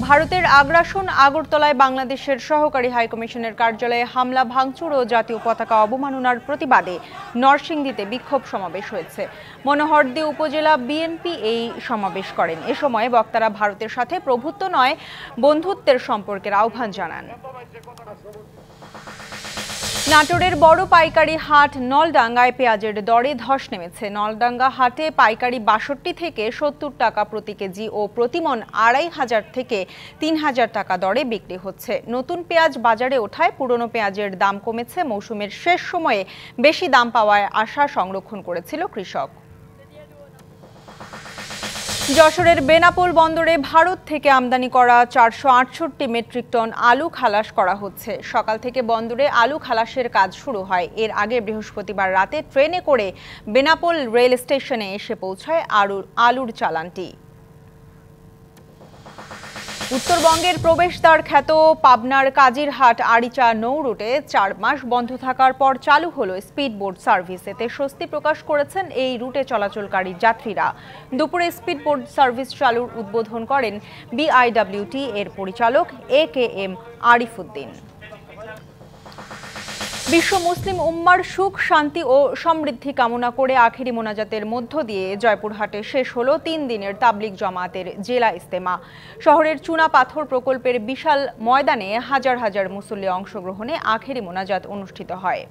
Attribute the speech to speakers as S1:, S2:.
S1: ভারতের আগ্রাসন আগরতলায় বাংলাদেশের সহকারী হাইকমিশনের কার্যালয়ে হামলা ভাঙচুর ও জাতীয় পতাকা অবমাননার প্রতিবাদে নরসিংদীতে বিক্ষোভ সমাবেশ হয়েছে। মনোহরদী উপজেলা বিএনপি এই সমাবেশ করেন। এ সময় বক্তারা ভারতের সাথে প্রভুত্ব নয়, বন্ধুত্বের সম্পর্কের আহ্বান জানান। নাটোরের বড় পাইকারি হাট নলডাঙ্গায় পেঁয়াজের দরে ধস নেমেছে। নলডাঙ্গা হাটে পাইকারি ৬২ থেকে ৭০ টাকা প্রতি কেজি ও প্রতিমণ ২৫০০ থেকে ৩০০০ টাকা দরে বিক্রি হচ্ছে। নতুন পেঁয়াজ বাজারে ওঠায় পুরনো পেঁয়াজের দাম কমেছে। মৌসুমের শেষ সময়ে বেশি দাম পাওয়ার আশা সংরক্ষণ করেছিল কৃষক। যশোরের বেনাপোল বন্দরে ভারত থেকে আমদানি করা ৪৬৮ মেট্রিক টন আলু খালাস করা হচ্ছে। সকাল থেকে বন্দরে আলু খালাসের কাজ শুরু হয়। এর আগে বৃহস্পতিবার রাতে ট্রেনে করে বেনাপোল রেল স্টেশনে এসে পৌঁছায় আলুর চালানটি। উত্তরবঙ্গের প্রবেশদ্বার খ্যাত পাবনার কাজিরহাট আরিচা নৌ রুটে ৪ মাস বন্ধ থাকার পর চালু হলো স্পিডবোট সার্ভিস। এতে স্বস্তি প্রকাশ করেছেন এই রুটে চলাচলকারী যাত্রীরা। দুপুরে স্পিডবোট সার্ভিস চালুর উদ্বোধন করেন বিআইডব্লিউটি এর পরিচালক AKM আরিফুদ্দিন। বিশ্ব মুসলিম উম্মার সুখ, শান্তি ও সমৃদ্ধি কামনা করে আখেরি মোনাজাতের মধ্য দিয়ে জয়পুরহাটে শেষ হলো ৩ দিনের তাবলিগ জামাতের জেলা ইজতেমা। শহরের চুনা পাথর প্রকল্পের বিশাল ময়দানে হাজার হাজার মুসল্লি অংশগ্রহণে আখেরি মোনাজাত অনুষ্ঠিত হয়।